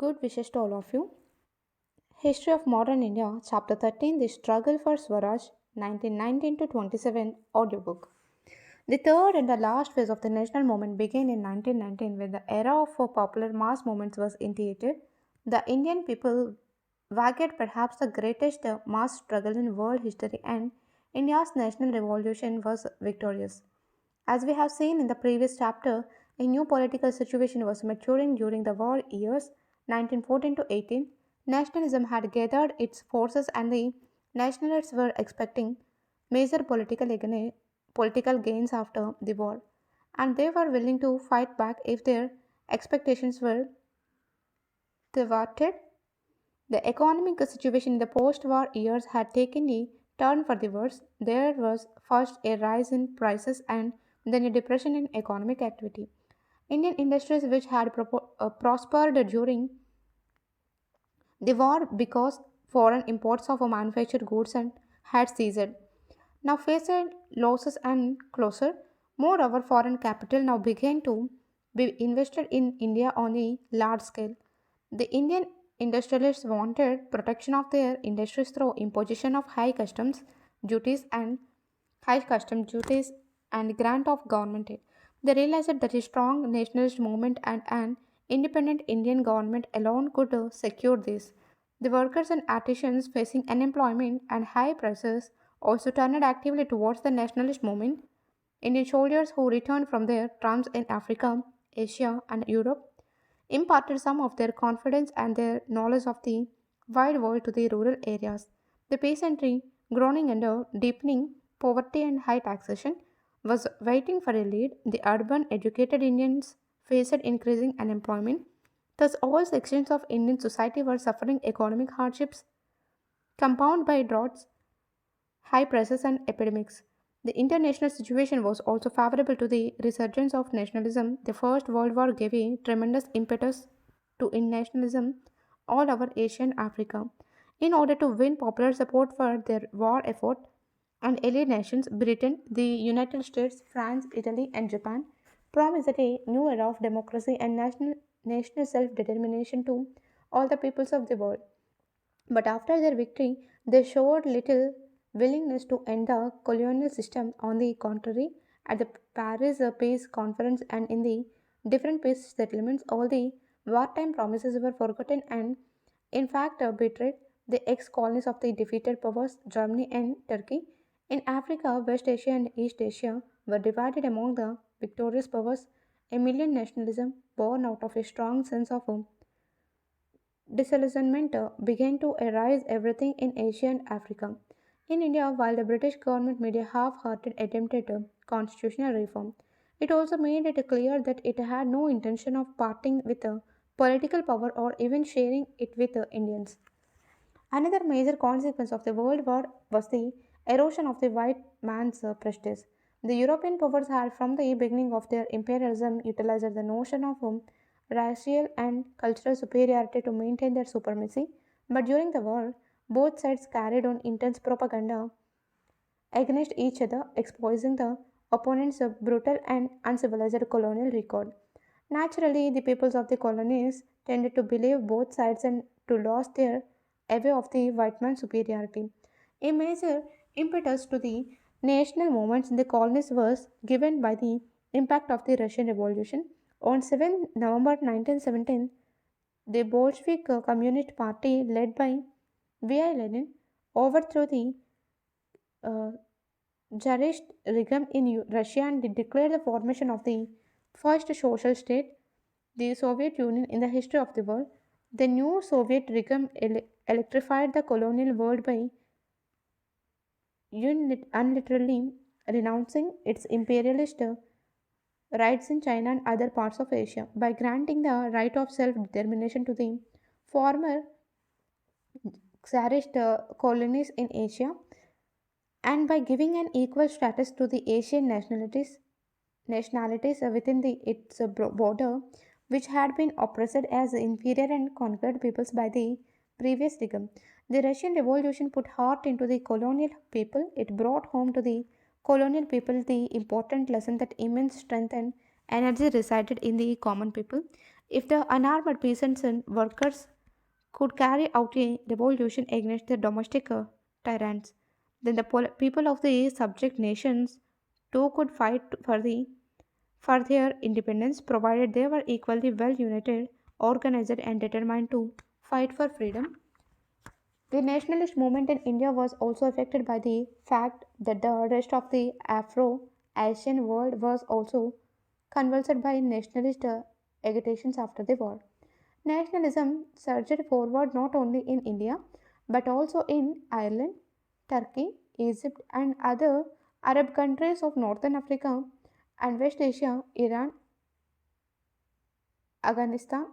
Good wishes to all of you. History of Modern India, Chapter 13, The Struggle for Swaraj, 1919 to 27, audiobook. The third and the last phase of the national movement began in 1919 when the era of popular mass movements was initiated. The Indian people waged perhaps the greatest mass struggle in world history, and India's national revolution was victorious. As we have seen in the previous chapter, a new political situation was maturing during the war years 1914 to 18. Nationalism had gathered its forces, and the nationalists were expecting major political gains after the war, and they were willing to fight back if their expectations were thwarted. The economic situation in the post war years had taken a turn for the worse. There was first a rise in prices and then a depression in economic activity. Indian industries, which had prospered during the war because foreign imports of manufactured goods and had ceased, now faced losses and closure. Moreover, foreign capital now began to be invested in India on a large scale. The Indian industrialists wanted protection of their industries through imposition of duties and high custom duties and grant of government aid. They realized that a strong nationalist movement and an independent Indian government alone could secure this. The workers and artisans facing unemployment and high prices also turned actively towards the nationalist movement. Indian soldiers who returned from their terms in Africa, Asia, and Europe imparted some of their confidence and their knowledge of the wide world to the rural areas. The peasantry, groaning under deepening poverty and high taxation, was waiting for a lead. The urban educated Indians faced increasing unemployment. Thus, all sections of Indian society were suffering economic hardships, compounded by droughts, high prices, and epidemics. The international situation was also favorable to the resurgence of nationalism. The First World War gave a tremendous impetus to in nationalism all over Asia and Africa. In order to win popular support for their war effort, and allied nations, Britain, the United States, France, Italy, and Japan, promised a new era of democracy and national self determination to all the peoples of the world. But after their victory, they showed little willingness to end the colonial system. On the contrary, at the Paris Peace Conference and in the different peace settlements, all the wartime promises were forgotten and, in fact, betrayed. The ex colonies of the defeated powers, Germany and Turkey, in Africa, West Asia, and East Asia, were divided among the victorious powers. A million nationalism, born out of a strong sense of disillusionment began to arise everything in Asia and Africa. In India, while the British government made a half-hearted attempt at constitutional reform, it also made it clear that it had no intention of parting with political power or even sharing it with Indians. Another major consequence of the World War was the erosion of the white man's prestige. The European powers had, from the beginning of their imperialism, utilized the notion of racial and cultural superiority to maintain their supremacy. But during the war, both sides carried on intense propaganda against each other, exposing the opponents' brutal and uncivilized colonial record. Naturally, the peoples of the colonies tended to believe both sides and to lose their away of the white man's superiority. A major impetus to the national movements in the colonies was given by the impact of the Russian Revolution. On 7 November 1917, the Bolshevik Communist Party, led by V.I. Lenin, overthrew the uh, Tsarist regime in Russia and declared the formation of the first social state, the Soviet Union, in the history of the world. The new Soviet regime electrified the colonial world by unilaterally renouncing its imperialist rights in China and other parts of Asia by granting the right of self determination to the former Tsarist colonies in Asia and by giving an equal status to the Asian nationalities within its border, which had been oppressed as inferior and conquered peoples by the previous regime. The Russian Revolution put heart into the colonial people. It brought home to the colonial people the important lesson that immense strength and energy resided in the common people. If the unarmed peasants and workers could carry out a revolution against the domestic tyrants, then the people of the subject nations too could fight for their independence, provided they were equally well united, organized, and determined to fight for freedom. The nationalist movement in India was also affected by the fact that the rest of the Afro Asian world was also convulsed by nationalist agitations after the war. Nationalism surged forward not only in India but also in Ireland, Turkey, Egypt, and other Arab countries of Northern Africa and West Asia, Iran, Afghanistan,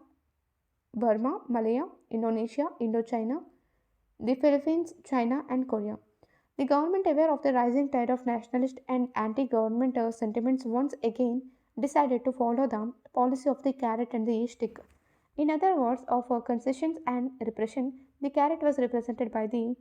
Burma, Malaya, Indonesia, Indochina, the Philippines, China, and Korea. The government, aware of the rising tide of nationalist and anti government sentiments, once again decided to follow the policy of the carrot and the stick. In other words, of concessions and repression, the carrot was represented by the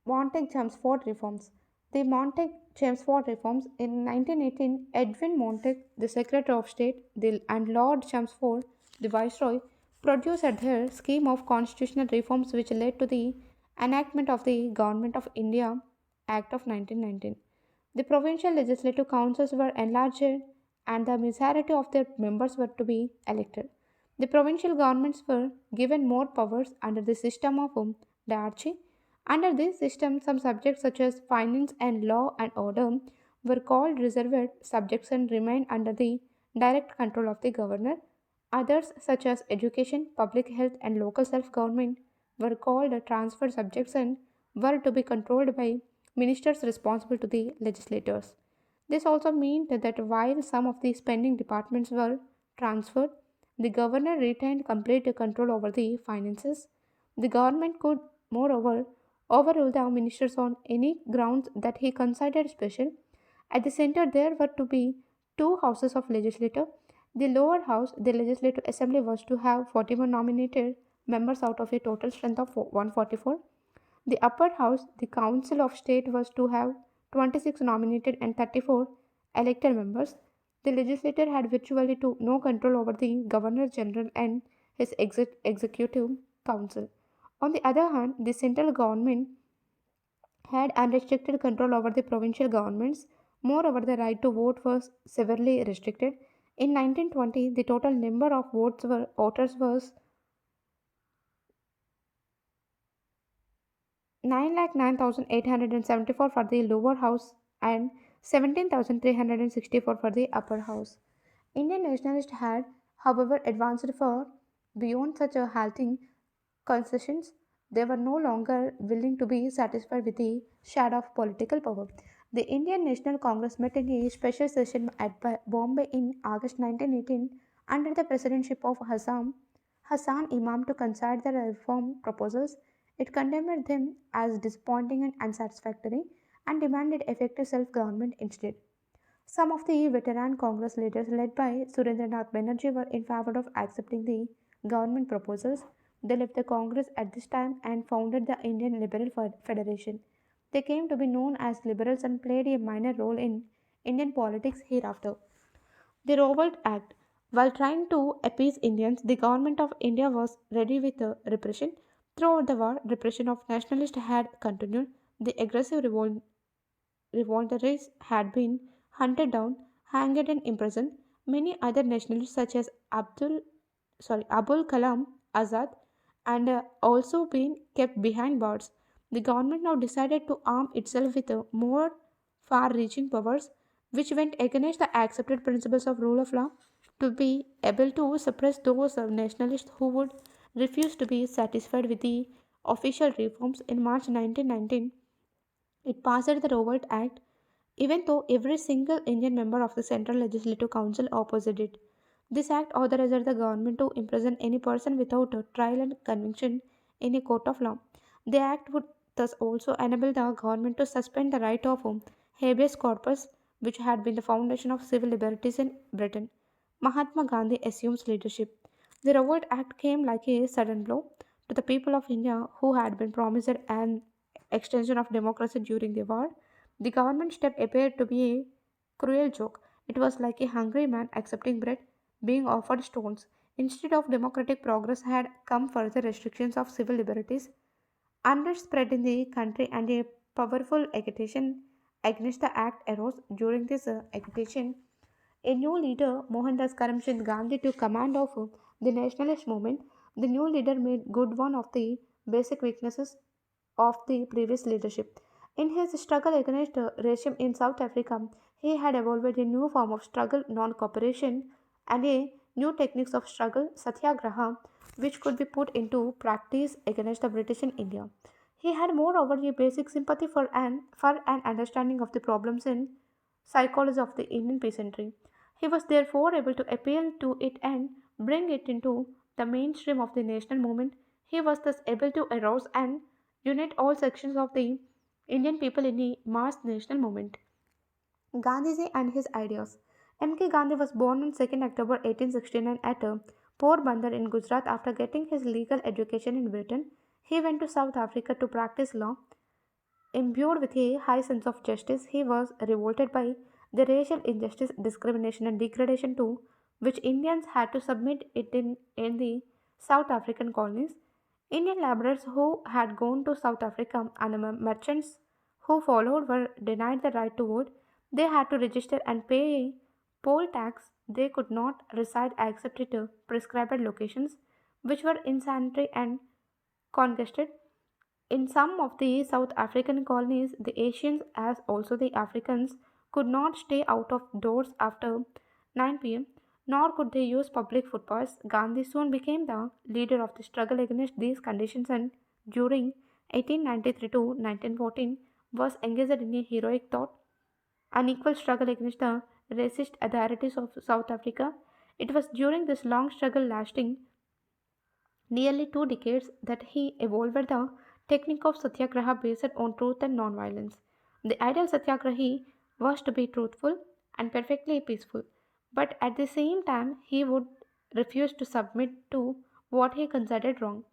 Montague-Chelmsford reforms. The Montague-Chelmsford reforms in 1918, Edwin Montague, the Secretary of State, and Lord Chelmsford, the Viceroy, produced their scheme of constitutional reforms which led to the enactment of the Government of India Act of 1919. The provincial legislative councils were enlarged and the majority of their members were to be elected. The provincial governments were given more powers under the system of diarchy. Under this system, some subjects such as finance and law and order were called reserved subjects and remained under the direct control of the governor. Others, such as education, public health, and local self government, were called transferred subjects and were to be controlled by ministers responsible to the legislators. This also meant that while some of the spending departments were transferred, the governor retained complete control over the finances. The government could, moreover, overrule the ministers on any grounds that he considered special. At the center, there were to be two houses of legislature. The lower house, the legislative assembly, was to have 41 nominated members out of a total strength of 144. The upper house, the council of state, was to have 26 nominated and 34 elected members. The legislature had virtually to no control over the governor general and his executive council. On the other hand, the central government had unrestricted control over the provincial governments. Moreover, the right to vote was severely restricted. In 1920, the total number of voters was 9,09,874 for the lower house and 17,364 for the upper house. Indian nationalists had, however, advanced far beyond such a halting concessions. They were no longer willing to be satisfied with the shadow of political power. The Indian National Congress met in a special session at Bombay in August 1918 under the presidency of Hassan Imam to consider the reform proposals. It condemned them as disappointing and unsatisfactory and demanded effective self government instead. Some of the veteran Congress leaders, led by Surendranath Banerjee, were in favor of accepting the government proposals. They left the Congress at this time and founded the Indian Liberal Federation. They came to be known as liberals and played a minor role in Indian politics hereafter. The Revolt Act. While trying to appease Indians, the government of India was ready with repression. Throughout the war, repression of nationalists had continued. The aggressive revolteries had been hunted down, hanged, and imprisoned. Many other nationalists, such as Abul Kalam Azad, and also been kept behind bars. The government now decided to arm itself with more far-reaching powers, which went against the accepted principles of rule of law, to be able to suppress those nationalists who would refuse to be satisfied with the official reforms. In March 1919, it passed the Revolt Act, even though every single Indian member of the Central Legislative Council opposed it. This act authorized the government to imprison any person without a trial and conviction in a court of law. The act would thus also enable the government to suspend the right of habeas corpus, which had been the foundation of civil liberties in Britain. Mahatma Gandhi assumes leadership. The Revolt Act came like a sudden blow to the people of India who had been promised an extension of democracy during the war. The government step appeared to be a cruel joke. It was like a hungry man accepting bread being offered stones. Instead of democratic progress had come further restrictions of civil liberties. Unrest spread in the country and a powerful agitation against the act arose. During this agitation, a new leader, Mohandas Karamchand Gandhi, took command of the nationalist movement. The new leader made good one of the basic weaknesses of the previous leadership. In his struggle against racism in South Africa, he had evolved a new form of struggle, non cooperation, and a new techniques of struggle, satyagraha, which could be put into practice against the British in India. He had moreover a basic sympathy for an understanding of the problems in psychology of the Indian peasantry. He was therefore able to appeal to it and bring it into the mainstream of the national movement. He was thus able to arouse and unite all sections of the Indian people in a mass national movement. Gandhiji and his ideas. M.K. Gandhi was born on 2nd October 1869 at Porbandar in Gujarat. After getting his legal education in Britain, he went to South Africa to practice law. Imbued with a high sense of justice, he was revolted by the racial injustice, discrimination, and degradation to which Indians had to submit in the South African colonies. Indian laborers who had gone to South Africa and the merchants who followed were denied the right to vote. They had to register and pay a poll tax. They could not reside except at prescribed locations, which were insanitary and congested. In some of the South African colonies, the Asians, as also the Africans, could not stay out of doors after 9 p.m., nor could they use public footpaths. Gandhi soon became the leader of the struggle against these conditions and during 1893 to 1914 was engaged in a heroic thought, unequal struggle against the racist authorities of South Africa. It was during this long struggle lasting nearly 2 decades that he evolved the technique of satyagraha based on truth and non-violence. The ideal satyagrahi was to be truthful and perfectly peaceful, but at the same time he would refuse to submit to what he considered wrong.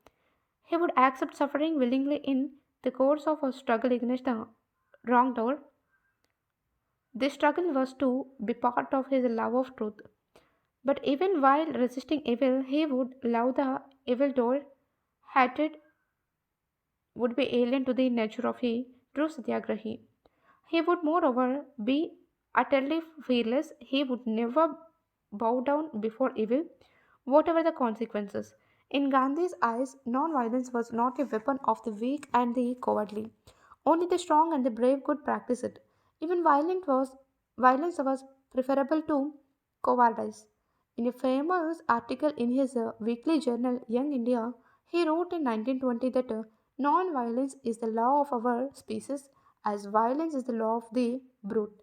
He would accept suffering willingly in the course of a struggle against the wrongdoer. This struggle was to be part of his love of truth. But even while resisting evil, he would love the evildoer. Hatred would be alien to the nature of a true satyagrahi. He would, moreover, be utterly fearless. He would never bow down before evil, whatever the consequences. In Gandhi's eyes, non-violence was not a weapon of the weak and the cowardly. Only the strong and the brave could practice it. Even violence was preferable to cowardice. In a famous article in his weekly journal Young India, he wrote in 1920 that non-violence is the law of our species as violence is the law of the brute.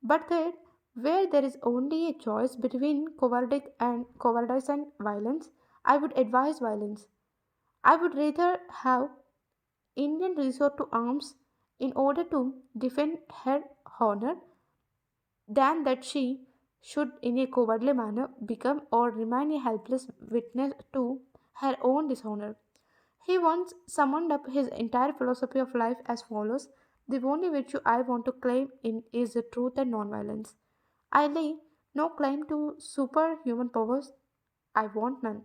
But that where there is only a choice between cowardice and violence, I would advise violence. I would rather have Indian resort to arms in order to defend her honor than that she should in a cowardly manner become or remain a helpless witness to her own dishonor. He once summed up his entire philosophy of life as follows: the only virtue I want to claim in is the truth and nonviolence. I lay no claim to superhuman powers, I want none.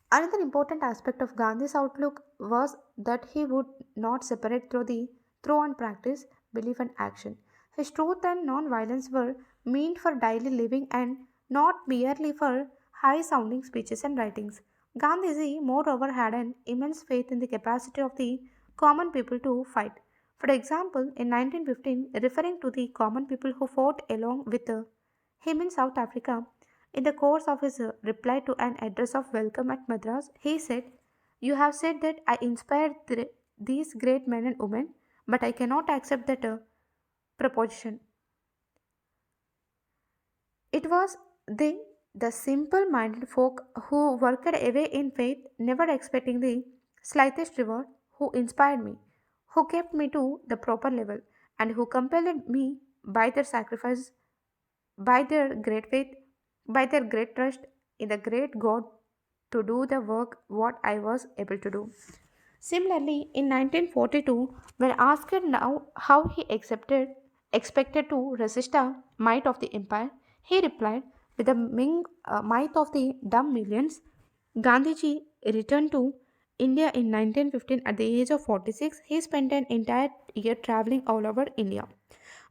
Another important aspect of Gandhi's outlook was that he would not separate through and practice, belief and action. His truth and non-violence were meant for daily living and not merely for high-sounding speeches and writings. Gandhiji, moreover, had an immense faith in the capacity of the common people to fight. For example, in 1915, referring to the common people who fought along with him in South Africa, in the course of his reply to an address of welcome at Madras, he said, "You have said that I inspired these great men and women, but I cannot accept that proposition. It was the simple minded folk who worked away in faith, never expecting the slightest reward, who inspired me, who kept me to the proper level, and who compelled me by their sacrifice, by their great faith, by their great trust in the great God to do the work what I was able to do." Similarly, in 1942, when asked now how he expected to resist the might of the empire, He replied, with the might of the dumb millions, Gandhiji returned to India in 1915 at the age of 46. He spent an entire year traveling all over India,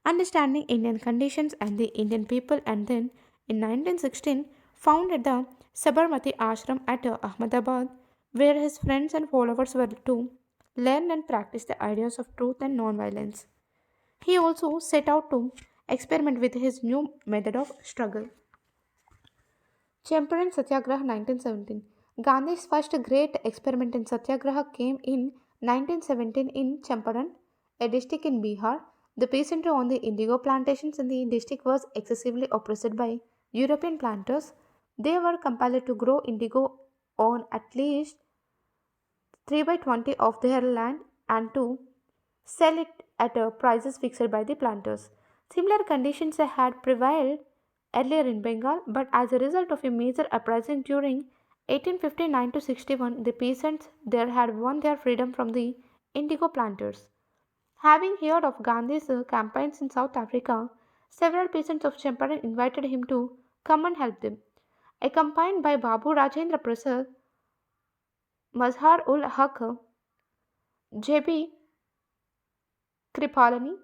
understanding Indian conditions and the Indian people, and then in 1916 founded the Sabarmati Ashram at Ahmedabad, where his friends and followers were to learn and practice the ideas of truth and non-violence. He also set out to experiment with his new method of struggle. Champaran Satyagraha 1917. Gandhi's first great experiment in Satyagraha came in 1917 in Champaran, a district in Bihar. The peasantry on the indigo plantations in the district was excessively oppressed by European planters. They were compelled to grow indigo on at least 3 by 20 of their land and to sell it at prices fixed by the planters. Similar conditions had prevailed earlier in Bengal, but as a result of a major uprising during 1859 to 61, the peasants there had won their freedom from the indigo planters. Having heard of Gandhi's campaigns in South Africa, several peasants of Champaran invited him to come and help them. Accompanied by Babu Rajendra Prasad, Mazhar ul Haq, J.B. Kripalani,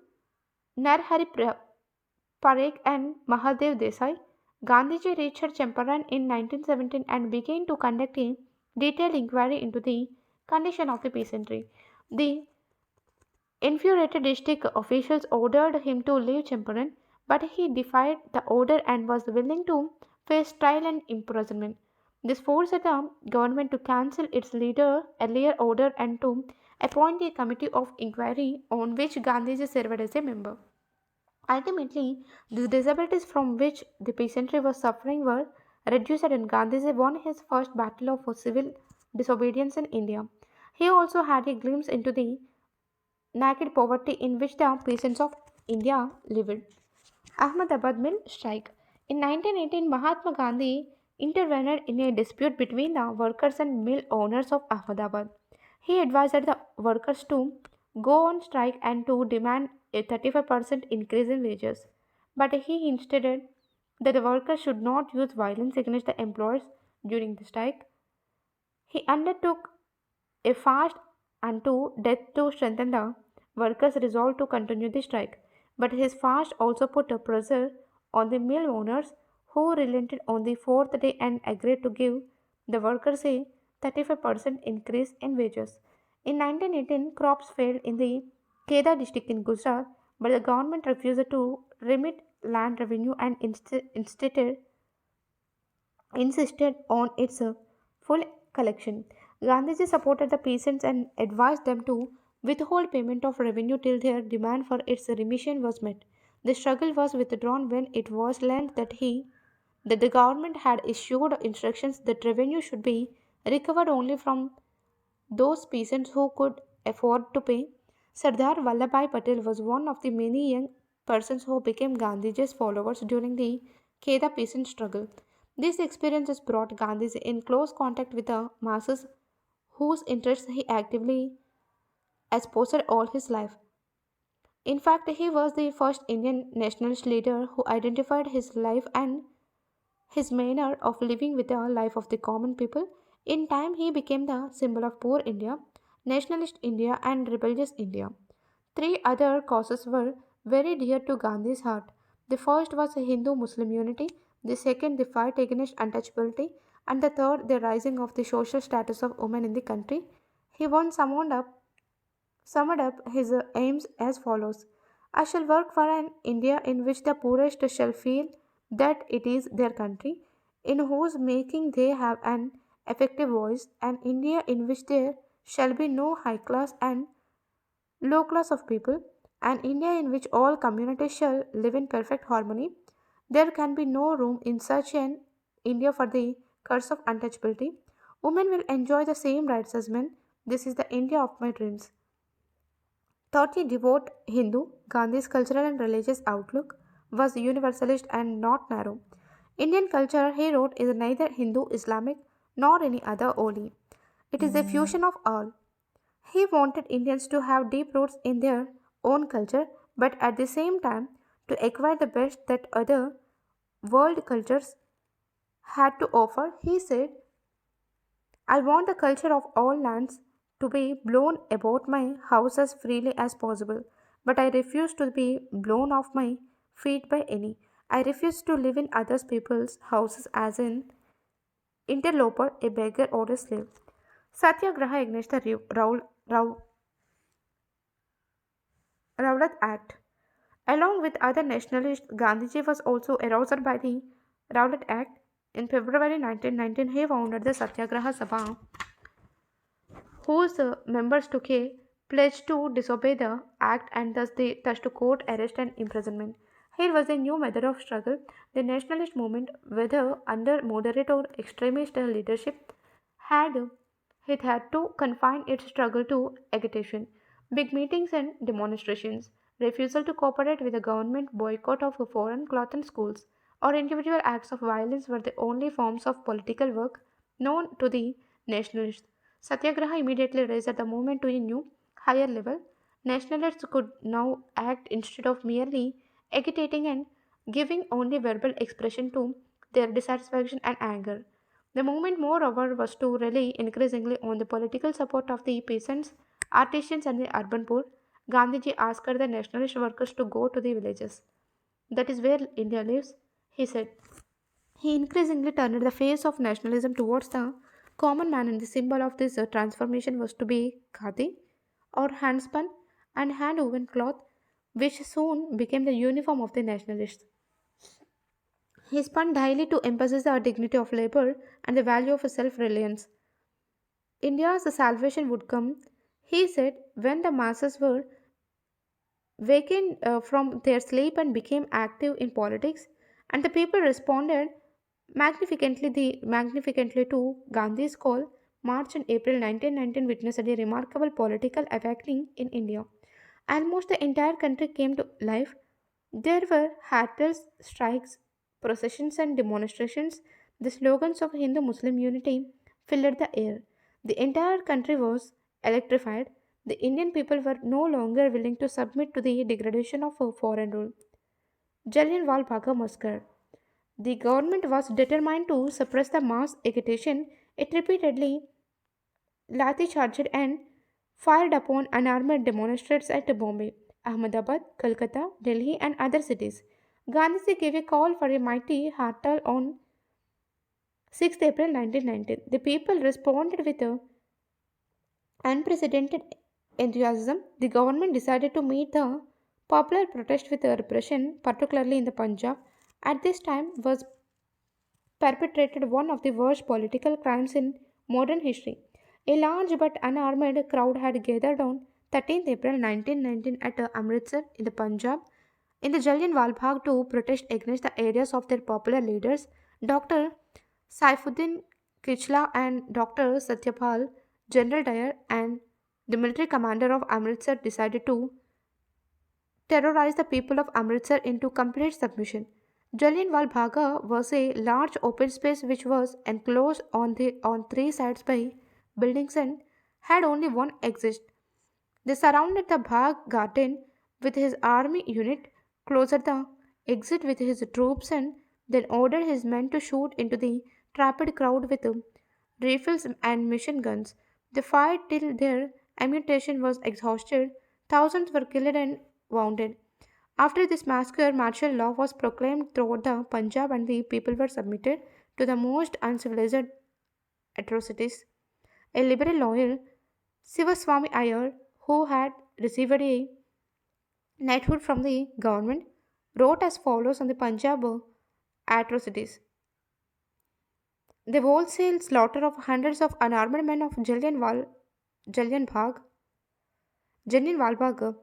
Narhari Parekh and Mahadev Desai, Gandhiji reached Champaran in 1917 and began to conduct a detailed inquiry into the condition of the peasantry. The infuriated district officials ordered him to leave Champaran, but he defied the order and was willing to face trial and imprisonment. This forced the government to cancel its earlier order and to appoint a committee of inquiry on which Gandhiji served as a member. Ultimately, the disabilities from which the peasantry was suffering were reduced and Gandhiji won his first battle of civil disobedience in India. He also had a glimpse into the naked poverty in which the peasants of India lived. Ahmedabad mill strike. In 1918, Mahatma Gandhi intervened in a dispute between the workers and mill owners of Ahmedabad. He advised the workers to go on strike and to demand a 35% increase in wages. But he insisted that the workers should not use violence against the employers during the strike. He undertook a fast unto death to strengthen the workers' resolve to continue the strike. But his fast also put a pressure on the mill owners who relented on the fourth day and agreed to give the workers a 35% increase in wages. In 1918, crops failed in the Kedah district in Gujarat, but the government refused to remit land revenue and insisted on its full collection. Gandhiji supported the peasants and advised them to withhold payment of revenue till their demand for its remission was met. The struggle was withdrawn when it was learned that the government had issued instructions that revenue should be recovered only from those peasants who could afford to pay. Sardar Vallabhbhai Patel was one of the many young persons who became Gandhiji's followers during the Kheda peasant struggle. These experiences brought Gandhiji in close contact with the masses whose interests he actively espoused all his life. In fact, he was the first Indian nationalist leader who identified his life and his manner of living with the life of the common people. In time, he became the symbol of poor India, nationalist India, and rebellious India. Three other causes were very dear to Gandhi's heart. The first was Hindu Muslim unity, the second, the fight against untouchability, and the third, the rising of the social status of women in the country. He once summed up his aims as follows: I shall work for an India in which the poorest shall feel that it is their country, in whose making they have an effective voice, an India in which there shall be no high class and low class of people, an India in which all communities shall live in perfect harmony. There can be no room in such an India for the curse of untouchability. Women will enjoy the same rights as men. This is the India of my dreams. Thoughtfully devout Hindu, Gandhi's cultural and religious outlook was universalist and not narrow. Indian culture, he wrote, is neither Hindu, Islamic, nor any other holy. It is a fusion of all. He wanted Indians to have deep roots in their own culture, but at the same time to acquire the best that other world cultures had to offer. He said, I want the culture of all lands to be blown about my house as freely as possible, but I refuse to be blown off my feet by any. I refuse to live in other people's houses as an interloper, a beggar, or a slave. Satyagraha against the Rowlatt Act. Along with other nationalists, Gandhiji was also aroused by the Rowlatt Act. In February 1919, he founded the Satyagraha Sabha, whose members took a pledge to disobey the act and thus to court arrest and imprisonment. Here was a new method of struggle. The nationalist movement, whether under moderate or extremist leadership, had it had to confine its struggle to agitation, big meetings and demonstrations, refusal to cooperate with the government, boycott of foreign cloth and schools, or individual acts of violence were the only forms of political work known to the nationalists. Satyagraha immediately raised the movement to a new, higher level. Nationalists could now act instead of merely agitating and giving only verbal expression to their dissatisfaction and anger. The movement, moreover, was to rely increasingly on the political support of the peasants, artisans, and the urban poor. Gandhiji asked the nationalist workers to go to the villages. That is where India lives, he said. He increasingly turned the face of nationalism towards the common man, and the symbol of this transformation was to be khadi, or handspun and hand woven cloth, which soon became the uniform of the nationalists. He spun daily to emphasize the dignity of labor and the value of self reliance. India's salvation would come, he said, when the masses were wakened from their sleep and became active in politics, and the people responded magnificently to Gandhi's call. March and April 1919 witnessed a remarkable political awakening in India. Almost the entire country came to life. There were hartels, strikes, processions, and demonstrations. The slogans of Hindu Muslim unity filled the air. The entire country was electrified. The Indian people were no longer willing to submit to the degradation of a foreign rule. Jallianwala Bagh massacre. The government was determined to suppress the mass agitation. It repeatedly lathi charged and fired upon unarmed demonstrators at Bombay, Ahmedabad, Calcutta, Delhi, and other cities. Gandhiji gave a call for a mighty hartal on 6th April 1919. The people responded with a unprecedented enthusiasm. The government decided to meet the popular protest with repression, particularly in the Punjab. At this time was perpetrated one of the worst political crimes in modern history. A large but unarmed crowd had gathered on 13th April 1919 at Amritsar in the Punjab in the Jallianwala Bagh to protest against the areas of their popular leaders, Dr. Saifuddin Kichla and Dr. Satyapal. General Dyer and the military commander of Amritsar decided to terrorize the people of Amritsar into complete submission. Jallianwala Bagh was a large open space which was enclosed on three sides by buildings and had only one exit. They surrounded the Bagh garden with his army unit, closed the exit with his troops, and then ordered his men to shoot into the trapped crowd with rifles and machine guns. They fired till their ammunition was exhausted. Thousands were killed and wounded. After this massacre, martial law was proclaimed throughout the Punjab and the people were submitted to the most uncivilized atrocities. A liberal lawyer, Sivaswamy Iyer, who had received a knighthood from the government, wrote as follows on the Punjab atrocities. The wholesale slaughter of hundreds of unarmed men of Jallianwala Bagh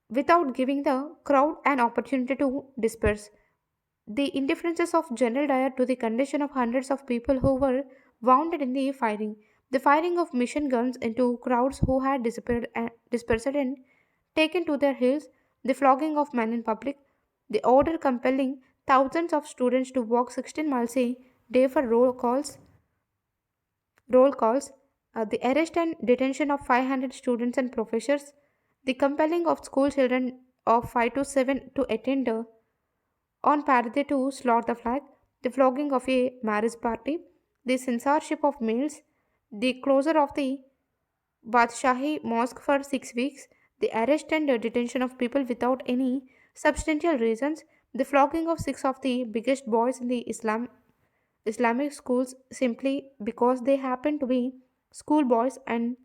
without giving the crowd an opportunity to disperse. The indifferences of General Dyer to the condition of hundreds of people who were wounded in the firing of machine guns into crowds who had dispersed and taken to their heels, the flogging of men in public, the order compelling thousands of students to walk 16 miles a day for roll calls, the arrest and detention of 500 students and professors, the compelling of school children of 5 to 7 to attend on parade to slaughter the flag, the flogging of a marriage party, the censorship of males, the closure of the Badshahi Mosque for 6 weeks, the arrest and detention of people without any substantial reasons, the flogging of six of the biggest boys in the Islamic schools simply because they happen to be schoolboys and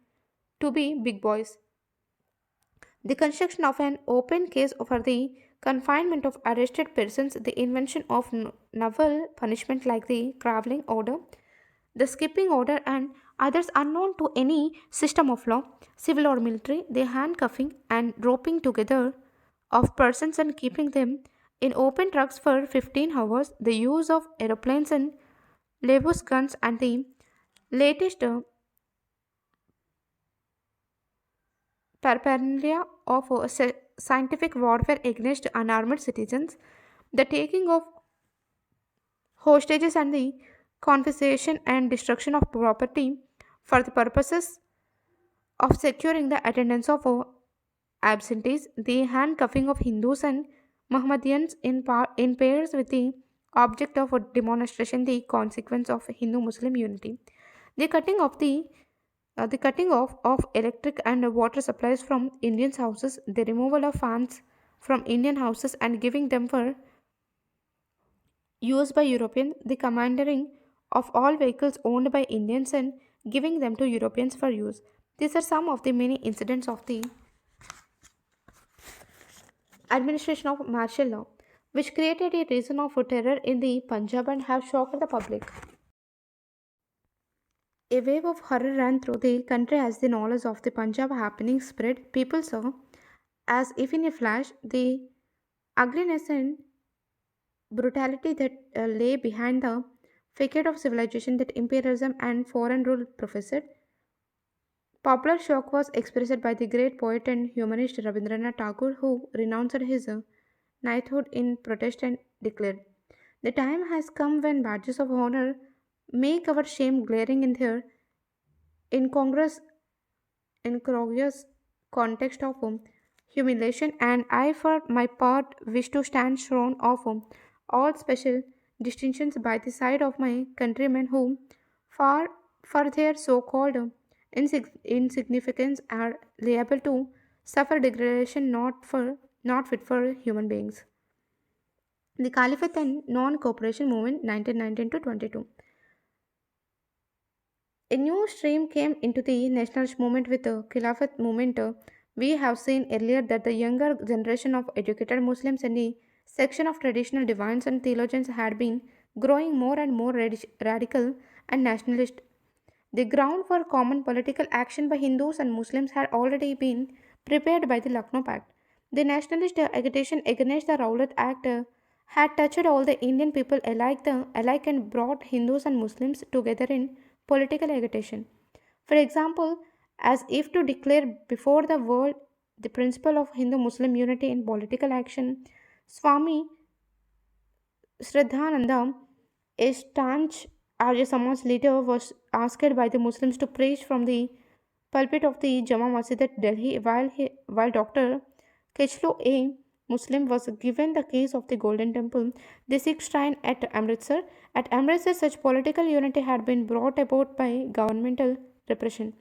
to be big boys. The construction of an open case for the confinement of arrested persons, the invention of novel punishment like the traveling order, the skipping order, and others unknown to any system of law, civil or military, the handcuffing and roping together of persons and keeping them in open trucks for 15 hours, the use of aeroplanes and labus guns, and the latest paraphernalia of scientific warfare against unarmed citizens, the taking of hostages, and the confiscation and destruction of property for the purposes of securing the attendance of absentees, the handcuffing of Hindus and Mohammedans in pairs with the object of a demonstration, the consequence of Hindu-Muslim unity, the cutting off of electric and water supplies from Indian houses, the removal of fans from Indian houses and giving them for use by Europeans, the commandeering of all vehicles owned by Indians and giving them to Europeans for use. These are some of the many incidents of the administration of martial law, which created a reason of terror in the Punjab and have shocked the public. A wave of horror ran through the country as the knowledge of the Punjab happening spread. People saw, as if in a flash, the ugliness and brutality that lay behind the facade of civilization that imperialism and foreign rule professed. Popular shock was expressed by the great poet and humanist Rabindranath Tagore, who renounced his knighthood in protest and declared, "The time has come when badges of honor make our shame glaring in their incongruous, incongruous context of humiliation, and I, for my part, wish to stand shorn of all special distinctions by the side of my countrymen who, far for their so-called insignificance, are liable to suffer degradation not fit for human beings." The Caliphate and Non-Cooperation Movement 1919 to 22. A new stream came into the nationalist movement with the Khilafat movement. We have seen earlier that the younger generation of educated Muslims and the section of traditional divines and theologians had been growing more and more radical and nationalist. The ground for common political action by Hindus and Muslims had already been prepared by the Lucknow Pact. The nationalist agitation against the Rowlatt Act had touched all the Indian people alike and brought Hindus and Muslims together in political agitation. For example, as if to declare before the world the principle of Hindu Muslim unity in political action, Swami Shraddhananda, a staunch Arya Samaj leader, was asked by the Muslims to preach from the pulpit of the Jama Masjid at Delhi while Dr. Kechlo, a Muslim, was given the keys of the Golden Temple, the Sikh shrine at Amritsar. At Amritsar, such political unity had been brought about by governmental repression.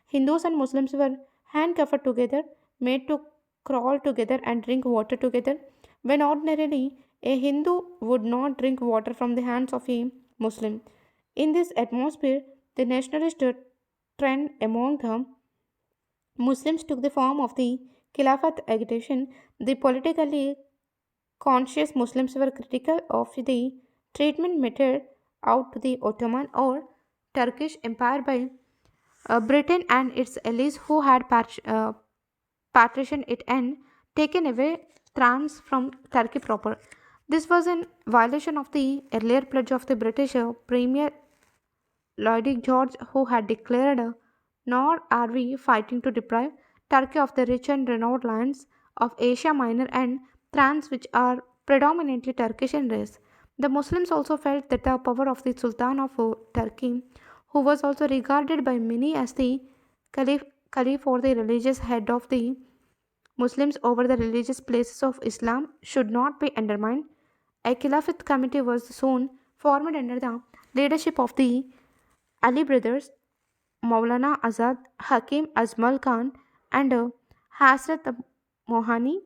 Hindus and Muslims were handcuffed together, made to crawl together and drink water together, when ordinarily a Hindu would not drink water from the hands of a Muslim. In this atmosphere, the nationalist trend among the Muslims took the form of the Khilafat agitation. The politically conscious Muslims were critical of the treatment meted out to the Ottoman or Turkish Empire by Britain and its allies, who had partitioned it and taken away trans from Turkey proper. This was in violation of the earlier pledge of the British Premier Lloyd George, who had declared, "Nor are we fighting to deprive Turkey of the rich and renowned lands of Asia Minor and Trans, which are predominantly Turkish in race." The Muslims also felt that the power of the Sultan of Turkey, who was also regarded by many as the Caliph or the religious head of the Muslims over the religious places of Islam, should not be undermined. A Khilafat committee was soon formed under the leadership of the Ali brothers, Maulana Azad, Hakim Azmal Khan, and Hasrat Mohani,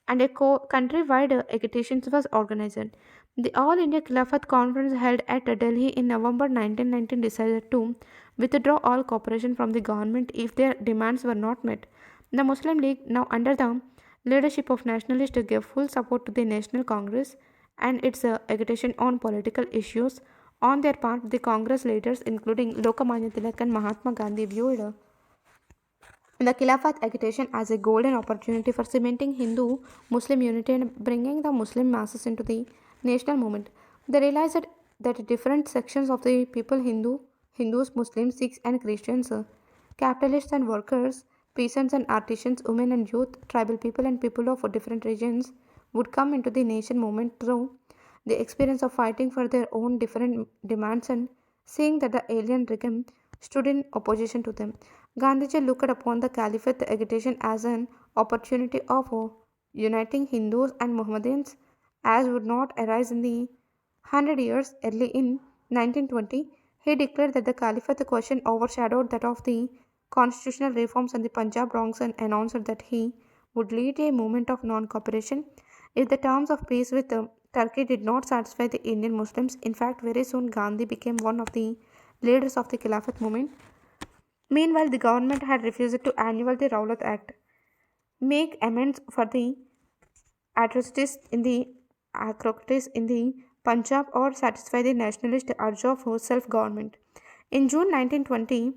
and a countrywide agitation was organized. The All India Khilafat Conference held at Delhi in November 1919 decided to withdraw all cooperation from the government if their demands were not met. The Muslim League, now under the leadership of nationalists, gave full support to the National Congress and its agitation on political issues. On their part, the Congress leaders, including Lokmanya Tilak and Mahatma Gandhi, viewed the Khilafat agitation as a golden opportunity for cementing Hindu Muslim unity and bringing the Muslim masses into the national movement. They realized that different sections of the people Hindus, Muslims, Sikhs, and Christians, capitalists and workers, peasants and artisans, women and youth, tribal people, and people of different regions would come into the nation movement through the experience of fighting for their own different demands and seeing that the alien regime stood in opposition to them. Gandhiji looked upon the Caliphate agitation as an opportunity of uniting Hindus and Mohammedans as would not arise in the 100 years early in 1920. He declared that the Caliphate question overshadowed that of the constitutional reforms and the Punjab wrongs and announced that he would lead a movement of non cooperation if the terms of peace with Turkey did not satisfy the Indian Muslims. In fact, very soon Gandhi became one of the leaders of the Khilafat movement. Meanwhile, the government had refused to annul the Rowlatt Act, make amends for the atrocities in the Punjab, or satisfy the nationalist urge of self-government. In June 1920,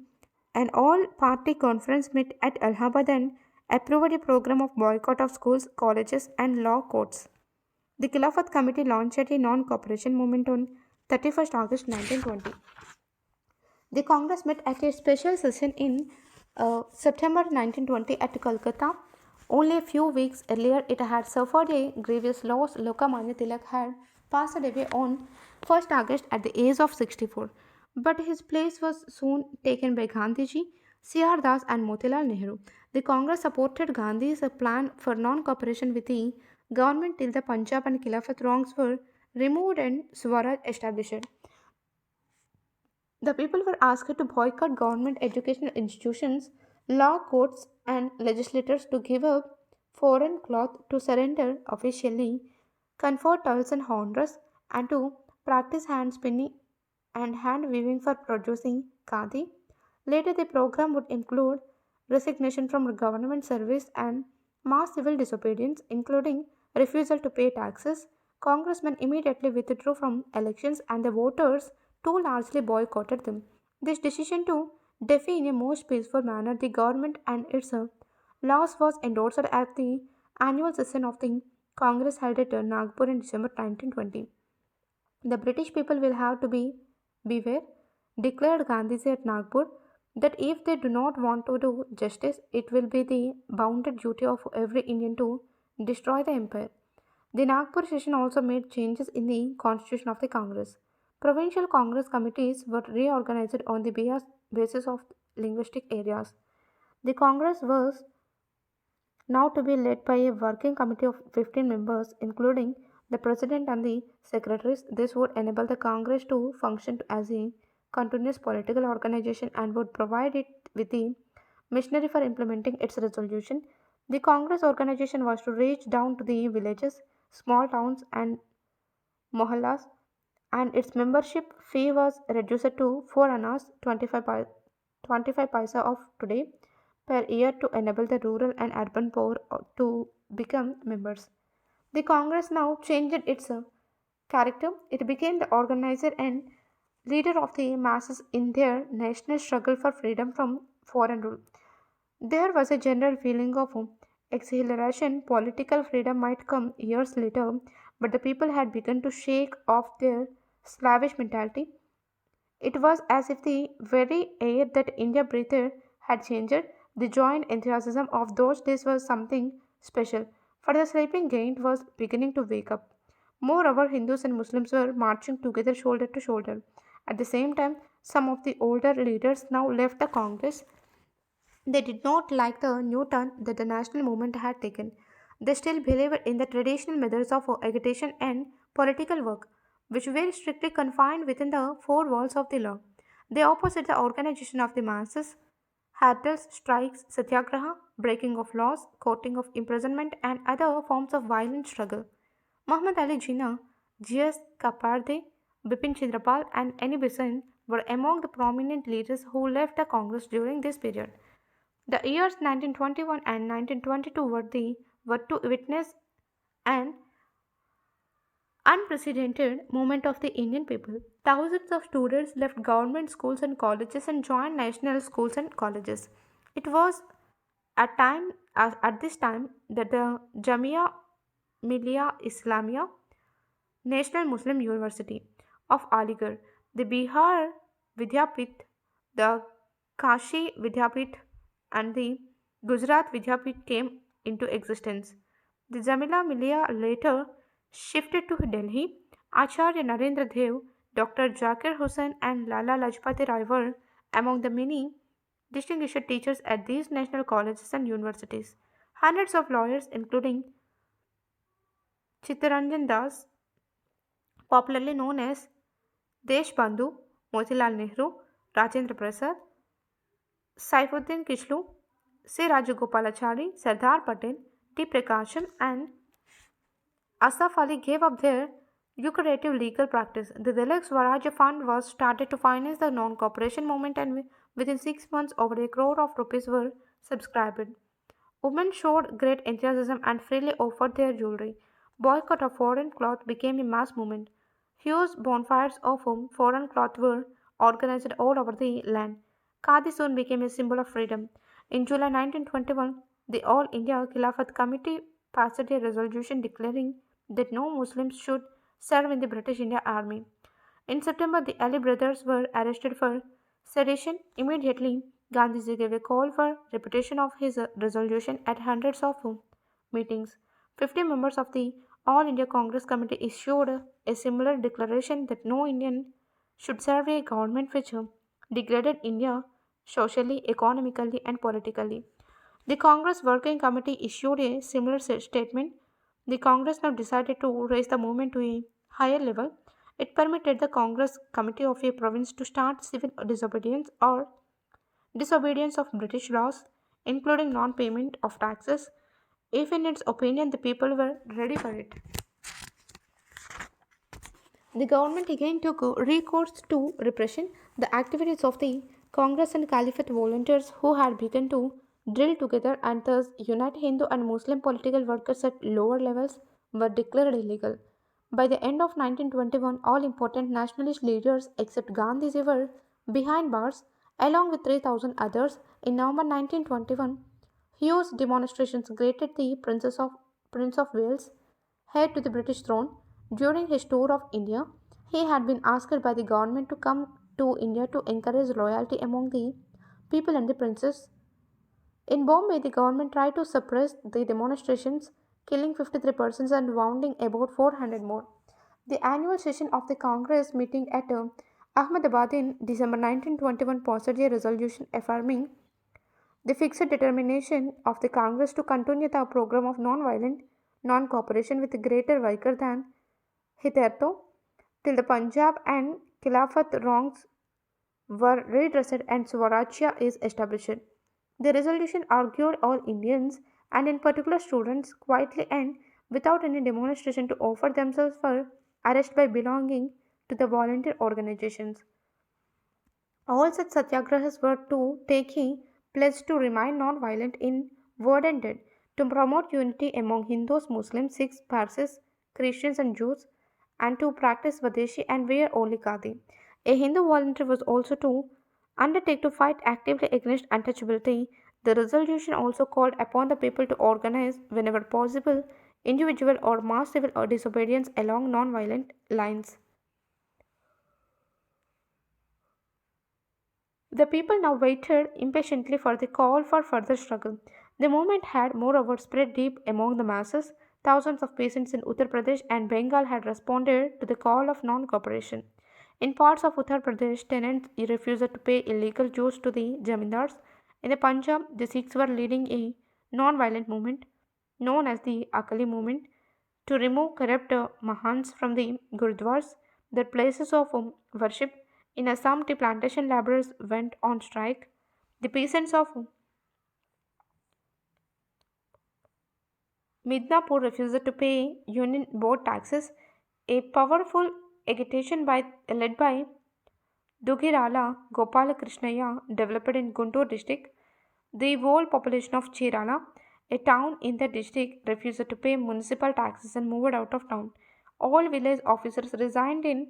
an all-party conference met at Allahabad and approved a program of boycott of schools, colleges, and law courts. The Khilafat Committee launched a non-cooperation movement on 31st August 1920. The Congress met at a special session in September 1920 at Kolkata. Only a few weeks earlier, it had suffered a grievous loss. Lokmanya Tilak had passed away on 1st August at the age of 64. But his place was soon taken by Gandhiji, C.R. Das, and Motilal Nehru. The Congress supported Gandhi's plan for non cooperation with the government till the Punjab and Khilafat wrongs were removed and Swaraj established. The people were asked to boycott government educational institutions, law courts, and legislators to give up foreign cloth, to surrender officially, confer towels and honors, and to practice hand spinning and hand weaving for producing khadi. Later, the program would include resignation from government service and mass civil disobedience, including refusal to pay taxes. Congressmen immediately withdrew from elections, and the voters too largely boycotted them. This decision to defy in a most peaceful manner the government and its laws was endorsed at the annual session of the Congress held at Nagpur in December 1920. The British people will have to beware, declared Gandhiji at Nagpur, that if they do not want to do justice, it will be the bounden duty of every Indian to destroy the empire. The Nagpur session also made changes in the constitution of the Congress. Provincial Congress committees were reorganized on the basis of linguistic areas. The Congress was now to be led by a working committee of 15 members, including the president and the secretaries. This would enable the Congress to function as a continuous political organization and would provide it with the machinery for implementing its resolution. The Congress organization was to reach down to the villages, small towns, and mohallas, and its membership fee was reduced to 4 annas 25 paisa of today per year to enable the rural and urban poor to become members. The Congress now changed its character. It became the organizer and leader of the masses in their national struggle for freedom from foreign rule. There was a general feeling of exhilaration. Political freedom might come years later, but the people had begun to shake off their slavish mentality. It was as if the very air that India breathed had changed. The joy and enthusiasm of those days was something special, for the sleeping giant was beginning to wake up. Moreover, Hindus and Muslims were marching together shoulder to shoulder. At the same time, some of the older leaders now left the Congress. They did not like the new turn that the national movement had taken. They still believed in the traditional methods of agitation and political work, which were strictly confined within the four walls of the law. They opposed the organization of the masses, hurdles, strikes, satyagraha, breaking of laws, courting of imprisonment, and other forms of violent struggle. Muhammad Ali Jinnah, G.S. Kaparde, Bipin Chandrapal, and Annie Besant were among the prominent leaders who left the Congress during this period. The years 1921 and 1922 were to witness an unprecedented movement of the Indian people. Thousands of students left government schools and colleges and joined national schools and colleges. It was at this time that the Jamia Millia Islamia National Muslim University of Aligarh, the Bihar Vidyapit, the Kashi Vidyapit, and the Gujarat Vidyapit came into existence. The Jamila Millia later shifted to Delhi. Acharya Narendra Dev, Dr. Zakir Hussain, and Lala Lajpati Rai were among the many distinguished teachers at these national colleges and universities. Hundreds of lawyers, including Chittaranjan Das, popularly known as Deshbandhu, Motilal Nehru, Rajendra Prasad, Saifuddin Kishlu, C. Rajagopalachari, Sardar Patel, T. Prakasham, and Asaf Ali gave up their lucrative legal practice. The Dalek Swaraj Fund was started to finance the non-cooperation movement, and within 6 months over a crore of rupees were subscribed. Women showed great enthusiasm and freely offered their jewelry. Boycott of foreign cloth became a mass movement. Huge bonfires of foreign cloth were organized all over the land. Khadi soon became a symbol of freedom. In July 1921, the All India Khilafat Committee passed a resolution declaring that no Muslims should serve in the British India Army. In September, the Ali brothers were arrested for sedition. Immediately, Gandhiji gave a call for repetition of his resolution at hundreds of meetings. 50 members of the All India Congress Committee issued a similar declaration that no Indian should serve a government which degraded India socially, economically, and politically. The Congress Working Committee issued a similar statement. The Congress now decided to raise the movement to a higher level. It permitted the Congress Committee of a province to start civil disobedience or disobedience of British laws, including non payment of taxes, if in its opinion the people were ready for it. The government again took recourse to repression. The activities of the Congress and Caliphate volunteers who had begun to drill together and thus unite Hindu and Muslim political workers at lower levels were declared illegal. By the end of 1921, all important nationalist leaders except Gandhiji were behind bars, along with 3,000 others. In November 1921, huge demonstrations greeted the Prince of Wales heir to the British throne. During his tour of India, he had been asked by the government to come to India to encourage loyalty among the people and the princes. In Bombay, the government tried to suppress the demonstrations, killing 53 persons and wounding about 400 more. The annual session of the Congress meeting at Ahmedabad in December 1921 passed a resolution affirming the fixed determination of the Congress to continue the program of non-violent non-cooperation with greater vigor than hitherto, till the Punjab and Khilafat wrongs were redressed and Swarajya is established. The resolution argued all Indians, and in particular students, quietly and without any demonstration to offer themselves for arrest by belonging to the volunteer organizations. All such satyagrahas were to take a pledge to remain non-violent in word and deed, to promote unity among Hindus, Muslims, Sikhs, Parsis, Christians, and Jews, and to practice Swadeshi and wear only khadi. A Hindu volunteer was also to undertake to fight actively against untouchability. The resolution also called upon the people to organize, whenever possible, individual or mass civil or disobedience along non-violent lines. The people now waited impatiently for the call for further struggle. The movement had, moreover, spread deep among the masses. Thousands of peasants in Uttar Pradesh and Bengal had responded to the call of non cooperation. In parts of Uttar Pradesh, tenants refused to pay illegal dues to the zamindars. In the Punjab, the Sikhs were leading a non violent movement known as the Akali movement. to remove corrupt mahants from the gurdwaras, the places of worship. In Assam, the plantation laborers went on strike. The peasants of Midnapur refused to pay union board taxes. A powerful agitation led by Dugirala Gopala Krishnaya developed in Guntur district. The whole population of Chirala, a town in the district, refused to pay municipal taxes and moved out of town. All village officers resigned in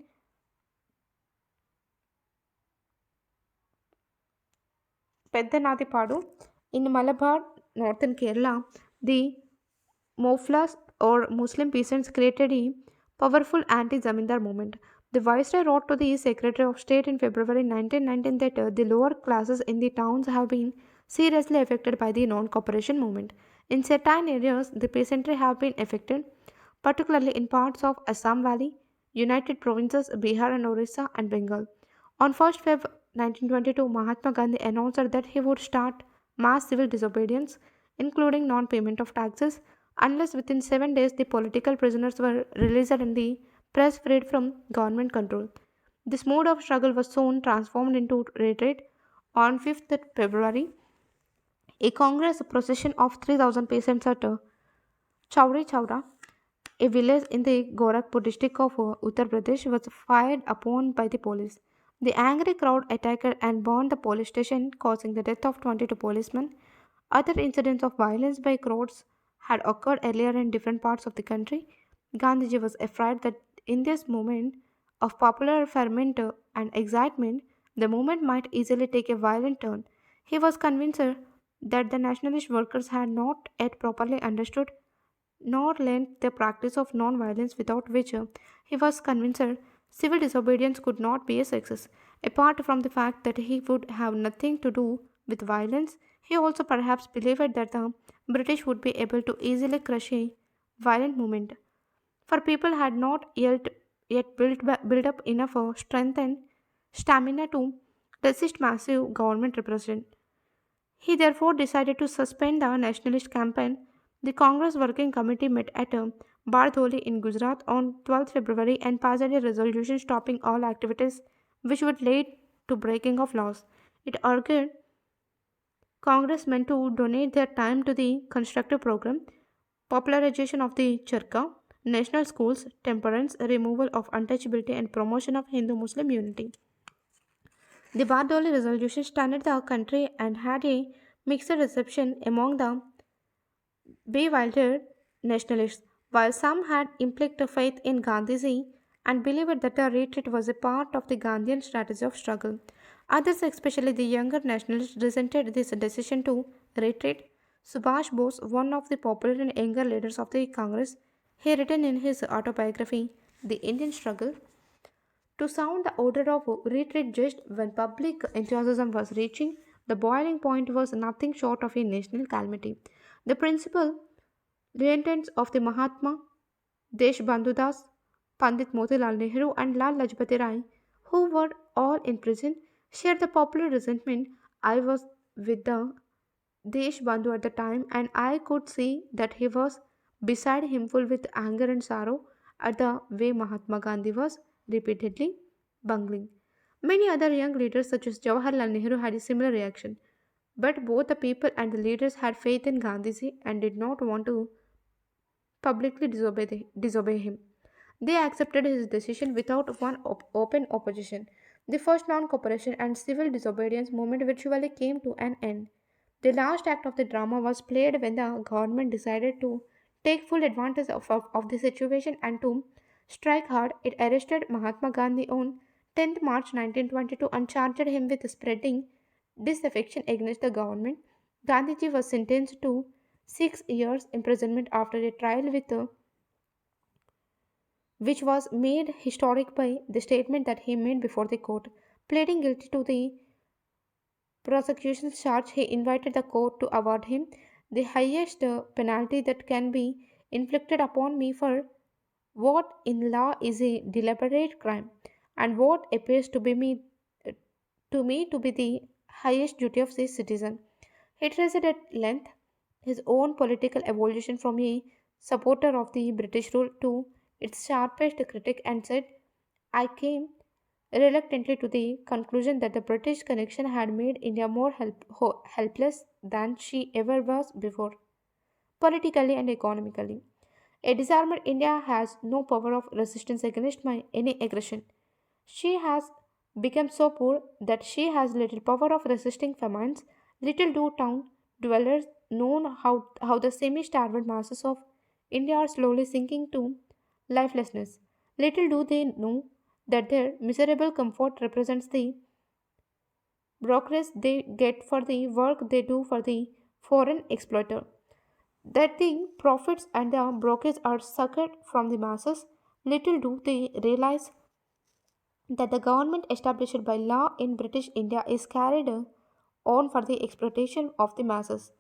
Peddanadipadu. In Malabar, northern Kerala, the Moflas or Muslim peasants created a powerful anti Zamindar movement. The Viceroy wrote to the Secretary of State in February 1919 that the lower classes in the towns have been seriously affected by the non cooperation movement. In certain areas, the peasantry have been affected, particularly in parts of Assam Valley, United Provinces, Bihar and Orissa, and Bengal. On 1st Feb 1922, Mahatma Gandhi announced that he would start mass civil disobedience, including non payment of taxes, unless within 7 days the political prisoners were released and the press freed from government control. This mode of struggle was soon transformed into retreat. On 5th February, a Congress procession of 3,000 peasants at Chowri Chowra, a village in the Gorakhpur district of Uttar Pradesh, was fired upon by the police. The angry crowd attacked and burned the police station, causing the death of 22 policemen. Other incidents of violence by crowds had occurred earlier in different parts of the country. Gandhiji was afraid that in this moment of popular ferment and excitement, the movement might easily take a violent turn. He was convinced that the nationalist workers had not yet properly understood nor learned the practice of non-violence, without which he was convinced civil disobedience could not be a success. Apart from the fact that he would have nothing to do with violence, he also perhaps believed that the British would be able to easily crush a violent movement, for people had not yet built up enough strength and stamina to resist massive government repression. He therefore decided to suspend the nationalist campaign. The Congress Working Committee met at Bardoli in Gujarat on 12th February and passed a resolution stopping all activities which would lead to breaking of laws. It urged congressmen to donate their time to the constructive program, popularization of the charka, national schools, temperance, removal of untouchability, and promotion of Hindu Muslim unity. The Bardoli resolution stunned the country and had a mixed reception among the bewildered nationalists. While some had implicit faith in Gandhiji and believed that the retreat was a part of the Gandhian strategy of struggle, others, especially the younger nationalists, resented this decision to retreat. Subhash Bose, one of the popular and younger leaders of the Congress, he written in his autobiography, The Indian Struggle, to sound the order of retreat just when public enthusiasm was reaching the boiling point was nothing short of a national calamity. The principal reentents of the Mahatma, Deshbandhu Das, Pandit Motilal Nehru, and Lal Lajpati Rai, who were all in prison, shared the popular resentment. I was with the Deshbandhu at the time, and I could see that he was beside him full with anger and sorrow at the way Mahatma Gandhi was repeatedly bungling. Many other young leaders, such as Jawaharlal Nehru, had a similar reaction. But both the people and the leaders had faith in Gandhiji and did not want to publicly disobey him. They accepted his decision without one open opposition. The first non cooperation and civil disobedience movement virtually came to an end. The last act of the drama was played when the government decided to take full advantage of the situation and to strike hard. It arrested Mahatma Gandhi on 10th March 1922 and charged him with spreading disaffection against the government. Gandhiji was sentenced to 6 years imprisonment after a trial which was made historic by the statement that he made before the court. Pleading guilty to the prosecution's charge, he invited the court to award him the highest penalty that can be inflicted upon me for what in law is a deliberate crime, and what appears to me to be the highest duty of a citizen. He traced at length his own political evolution from a supporter of the British rule, to its sharpest critic and said, I came reluctantly to the conclusion that the British connection had made India more helpless than she ever was before, politically and economically. A disarmed India has no power of resistance against any aggression. She has become so poor that she has little power of resisting famines. Little do town dwellers know how the semi starved masses of India are slowly sinking to lifelessness. Little do they know that their miserable comfort represents the brokerage they get for the work they do for the foreign exploiter. That the profits and the brokerage are sucked from the masses, little do they realize that the government established by law in British India is carried on for the exploitation of the masses.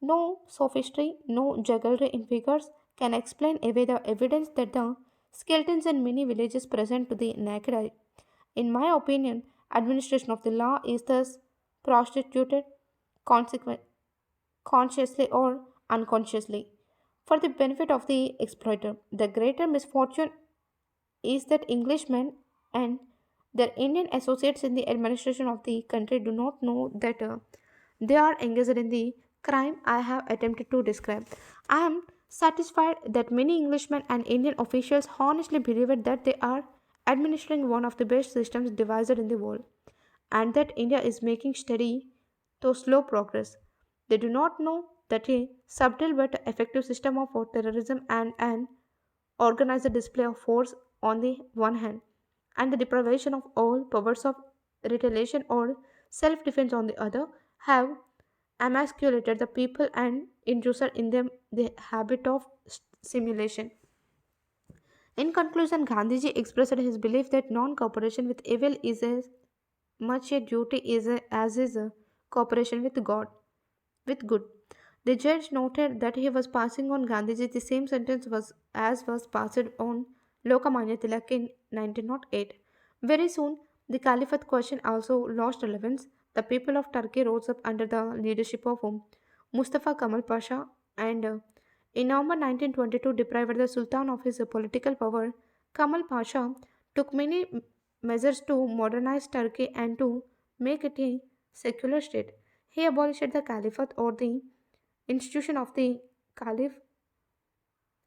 No sophistry, no jugglery in figures can explain away the evidence that the skeletons in many villages present to the naked eye. In my opinion, administration of the law is thus prostituted consequent, consciously or unconsciously for the benefit of the exploiter. The greater misfortune is that Englishmen and their Indian associates in the administration of the country do not know that they are engaged in the crime I have attempted to describe. I am satisfied that many Englishmen and Indian officials honestly believe that they are administering one of the best systems devised in the world, and that India is making steady, though slow progress. They do not know that a subtle but effective system of terrorism and an organized display of force on the one hand, and the deprivation of all powers of retaliation or self defense on the other, have emasculated the people and induced in them the habit of simulation. In conclusion, Gandhiji expressed his belief that non cooperation with evil is as much a duty as is a cooperation with God, with good. The judge noted that he was passing on Gandhiji the same sentence was passed on Lokamanya Tilak in 1908. Very soon, the Caliphate question also lost relevance. The people of Turkey rose up under the leadership of Mustafa Kemal Pasha and in November 1922 deprived the Sultan of his political power. Kemal Pasha took many measures to modernize Turkey and to make it a secular state. He abolished the caliphate or the institution of the caliph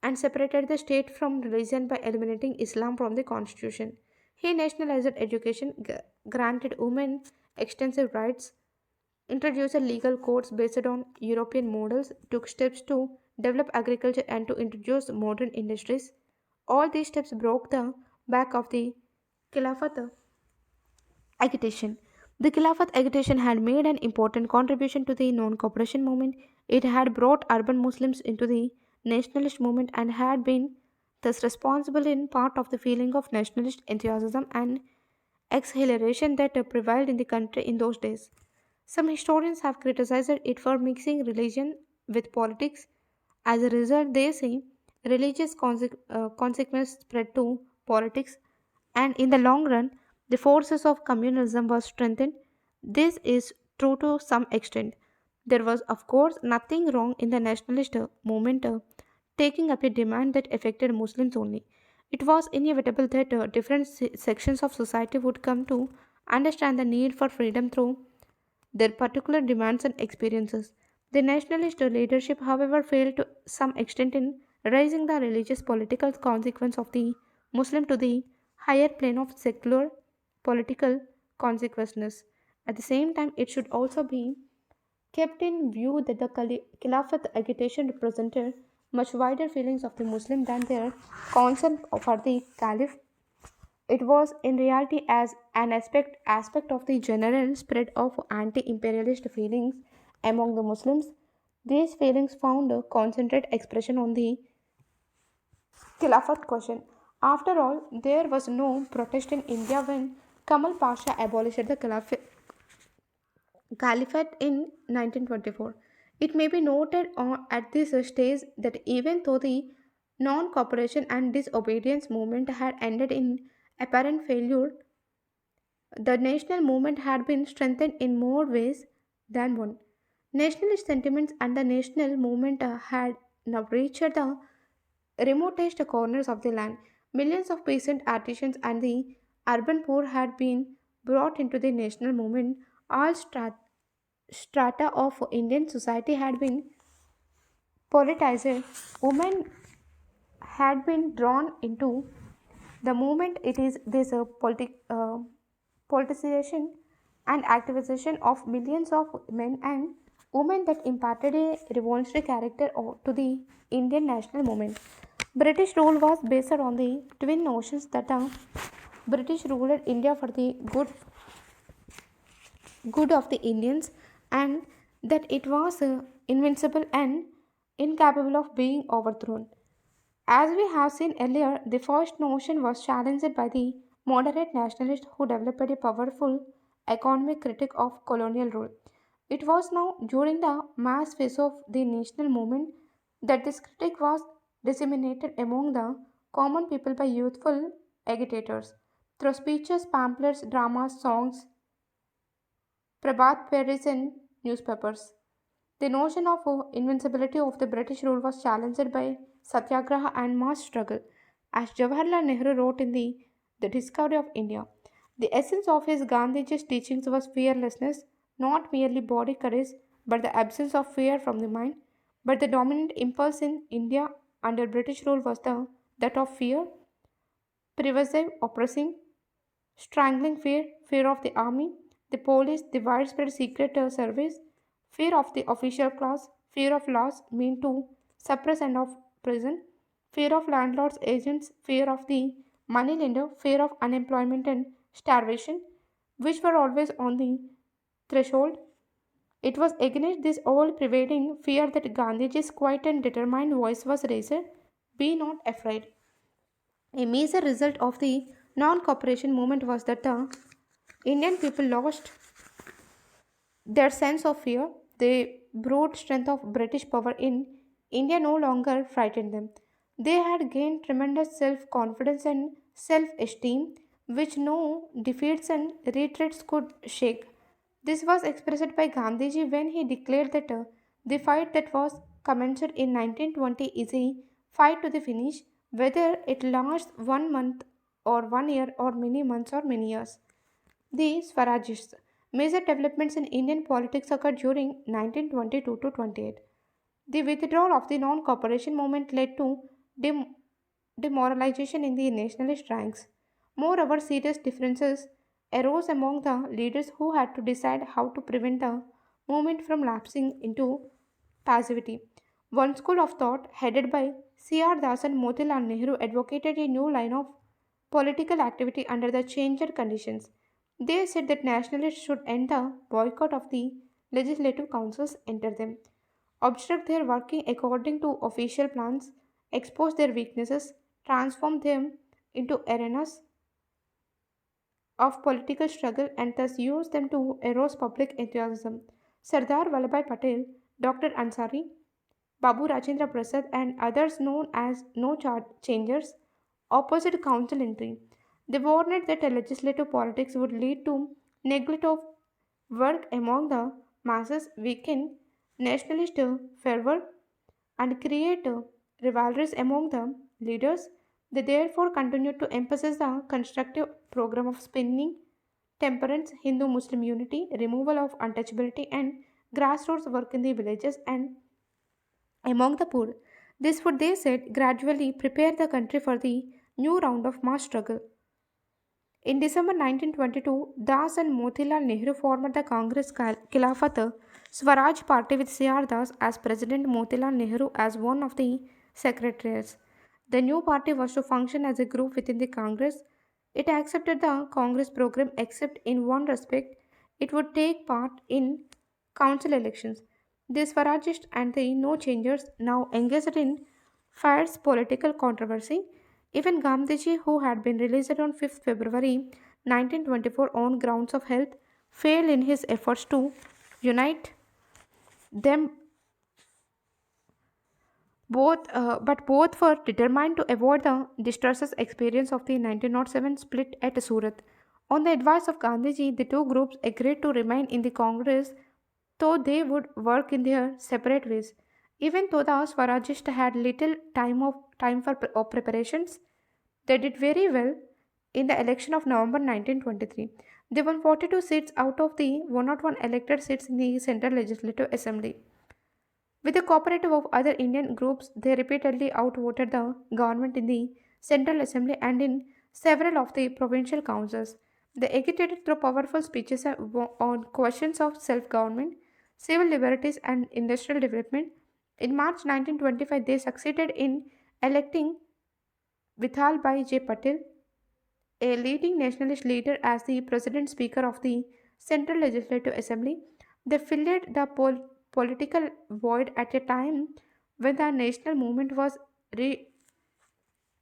and separated the state from religion by eliminating Islam from the constitution. He nationalized education, granted women extensive rights, introduced legal codes based on European models, took steps to develop agriculture and to introduce modern industries. All these steps broke the back of the Khilafat agitation. The Khilafat agitation had made an important contribution to the non cooperation movement. It had brought urban Muslims into the nationalist movement and had been thus responsible in part of the feeling of nationalist enthusiasm and exhilaration that prevailed in the country in those days. Some historians have criticized it for mixing religion with politics. As a result, they say religious consequences spread to politics, and in the long run, the forces of communalism were strengthened. This is true to some extent. There was, of course, nothing wrong in the nationalist movement taking up a demand that affected Muslims only. It was inevitable that different sections of society would come to understand the need for freedom through their particular demands and experiences. The nationalist leadership, however, failed to some extent in raising the religious political consequence of the Muslim to the higher plane of secular political consequences. At the same time, it should also be kept in view that the Khilafat agitation represented much wider feelings of the Muslim than their concern for the Caliph. It was in reality as an aspect of the general spread of anti-imperialist feelings among the Muslims. These feelings found a concentrated expression on the Khilafat question. After all, there was no protest in India when Kamal Pasha abolished the Caliphate in 1924. It may be noted at this stage that even though the non cooperation and disobedience movement had ended in apparent failure, the national movement had been strengthened in more ways than one. Nationalist sentiments and the national movement had now reached the remotest corners of the land. Millions of peasant artisans and the urban poor had been brought into the national movement. All strata of Indian society had been politicized. Women had been drawn into the movement. It is this politicization and activization of millions of men and women that imparted a revolutionary character to the Indian national movement. British rule was based on the twin notions that British ruled India for the good of the Indians and that it was invincible and incapable of being overthrown. As we have seen earlier, the first notion was challenged by the moderate nationalists who developed a powerful economic critique of colonial rule. It was now during the mass phase of the national movement that this critique was disseminated among the common people by youthful agitators. Through speeches, pamphlets, dramas, songs, Prabhat Paris, and newspapers. The notion of invincibility of the British rule was challenged by satyagraha and mass struggle. As Jawaharlal Nehru wrote in the Discovery of India, the essence of his Gandhiji's teachings was fearlessness, not merely body courage, but the absence of fear from the mind. But the dominant impulse in India under British rule was that of fear, pervasive, oppressing, strangling fear, fear of the army, the police, the widespread secret service, fear of the official class, fear of laws mean to suppress and of prison, fear of landlords, agents, fear of the moneylender, fear of unemployment and starvation, which were always on the threshold. It was against this all prevailing fear that Gandhiji's quiet and determined voice was raised. Be not afraid. A major result of the non cooperation movement was that the Indian people lost their sense of fear. The brute strength of British power in India no longer frightened them. They had gained tremendous self confidence and self esteem, which no defeats and retreats could shake. This was expressed by Gandhiji when he declared that the fight that was commenced in 1920 is a fight to the finish, whether it lasts 1 month or 1 year or many months or many years. The Swarajists. Major developments in Indian politics occurred during 1922 to 28. The withdrawal of the non cooperation movement led to dem- demoralization in the nationalist ranks. Moreover, serious differences arose among the leaders who had to decide how to prevent the movement from lapsing into passivity. One school of thought, headed by C.R. Das and Motilal Nehru, advocated a new line of political activity under the changed conditions. They said that nationalists should end the boycott of the legislative councils, enter them, obstruct their working according to official plans, expose their weaknesses, transform them into arenas of political struggle, and thus use them to arouse public enthusiasm. Sardar Vallabhbhai Patel, Dr. Ansari, Babu Rajendra Prasad, and others known as No Changers opposite council entry. They warned that a legislative politics would lead to neglect of work among the masses, weaken nationalist fervor, and create rivalries among the leaders. They therefore continued to emphasize the constructive program of spinning, temperance, Hindu Muslim unity, removal of untouchability, and grassroots work in the villages and among the poor. This would, they said, gradually prepare the country for the new round of mass struggle. In December 1922, Das and Motilal Nehru formed the Congress Khilafat Swaraj party with C.R. Das as president, Motilal Nehru as one of the secretaries. The new party was to function as a group within the Congress. It accepted the Congress program except in one respect, it would take part in council elections. The Swarajists and the No Changers now engaged in fierce political controversy. Even Gandhiji, who had been released on 5th February 1924 on grounds of health, failed in his efforts to unite them but both were determined to avoid the disastrous experience of the 1907 split at Surat. On the advice of Gandhiji, the two groups agreed to remain in the Congress, though they would work in their separate ways. Even though the Swarajists had little time for preparations, they did very well in the election of November 1923. They won 42 seats out of the 101 elected seats in the Central Legislative Assembly. With the cooperative of other Indian groups, they repeatedly outvoted the government in the Central Assembly and in several of the provincial councils. They agitated through powerful speeches on questions of self government, civil liberties, and industrial development. In March 1925, they succeeded in electing Vithal Bhai J. Patel, a leading nationalist leader, as the President Speaker of the Central Legislative Assembly. They filled the political void at a time when the national movement was re-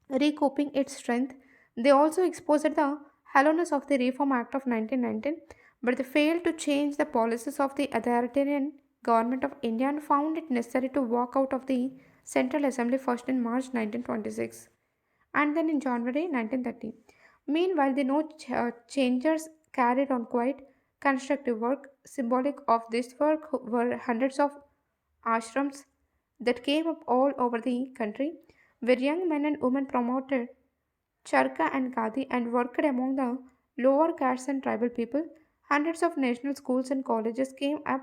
recouping its strength. They also exposed the hollowness of the Reform Act of 1919, but they failed to change the policies of the authoritarian government of India and found it necessary to walk out of the Central Assembly first in March 1926 and then in January 1930. Meanwhile, the no changers carried on quite constructive work. Symbolic of this work were hundreds of ashrams that came up all over the country, where young men and women promoted charka and khadi and worked among the lower castes and tribal people. Hundreds of national schools and colleges came up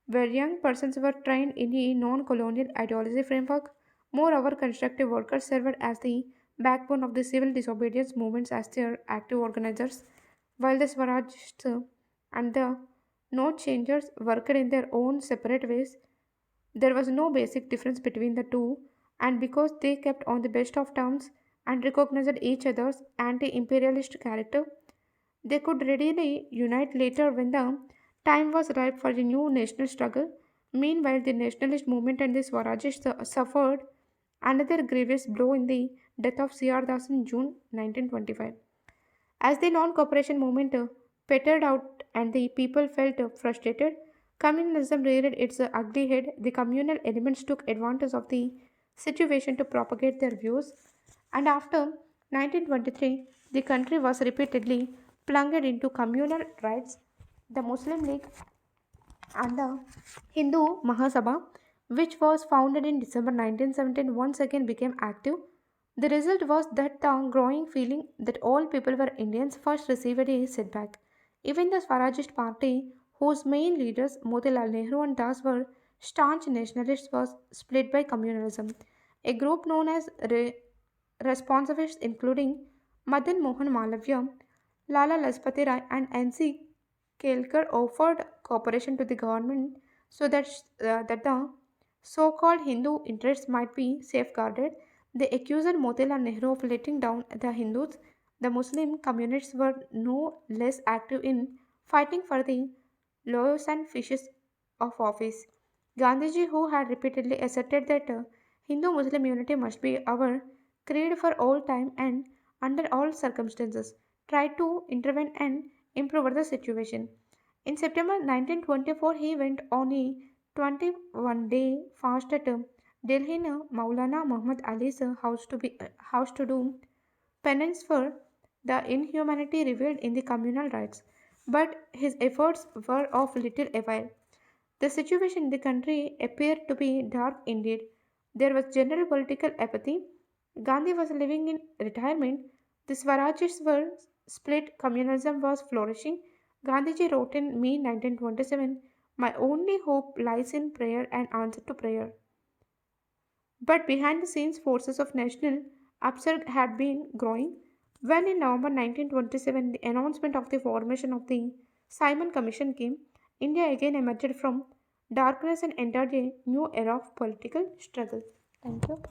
where young persons were trained in a non colonial ideology framework. Moreover, constructive workers served as the backbone of the civil disobedience movements as their active organizers, while the Swarajists and the No Changers worked in their own separate ways. There was no basic difference between the two, and because they kept on the best of terms and recognized each other's anti imperialist character, they could readily unite later when the time was ripe for a new national struggle. Meanwhile, the nationalist movement and the Swarajists suffered another grievous blow in the death of C.R. Das in June 1925. As the non cooperation movement petered out and the people felt frustrated, communalism reared its ugly head. The communal elements took advantage of the situation to propagate their views, and after 1923, the country was repeatedly plunged into communal riots. The Muslim League and the Hindu Mahasabha, which was founded in December 1917, once again became active. The result was that the growing feeling that all people were Indians first received a setback. Even the Swarajist party, whose main leaders Motilal Nehru and Das were staunch nationalists, was split by communalism. A group known as responsivists, including Madan Mohan Malavya, Lala Lajpati Rai, and N.C. Kelkar, offered cooperation to the government so that the so called Hindu interests might be safeguarded. They accused Motilal Nehru of letting down the Hindus. The Muslim communists were no less active in fighting for the laws and fishes of office. Gandhiji, who had repeatedly asserted that Hindu Muslim unity must be our creed for all time and under all circumstances, tried to intervene and improve the situation. In September 1924, he went on a 21-day fast at Delhi in Maulana Muhammad Ali's house to do penance for the inhumanity revealed in the communal rights. But his efforts were of little avail. The situation in the country appeared to be dark indeed. There was general political apathy. Gandhi was living in retirement. The Swarajists were split. Communalism was flourishing. Gandhiji wrote in May 1927, "My only hope lies in prayer and answer to prayer." But behind the scenes, forces of national upsurge had been growing. When in November 1927 the announcement of the formation of the Simon Commission came, India again emerged from darkness and entered a new era of political struggle. Thank you.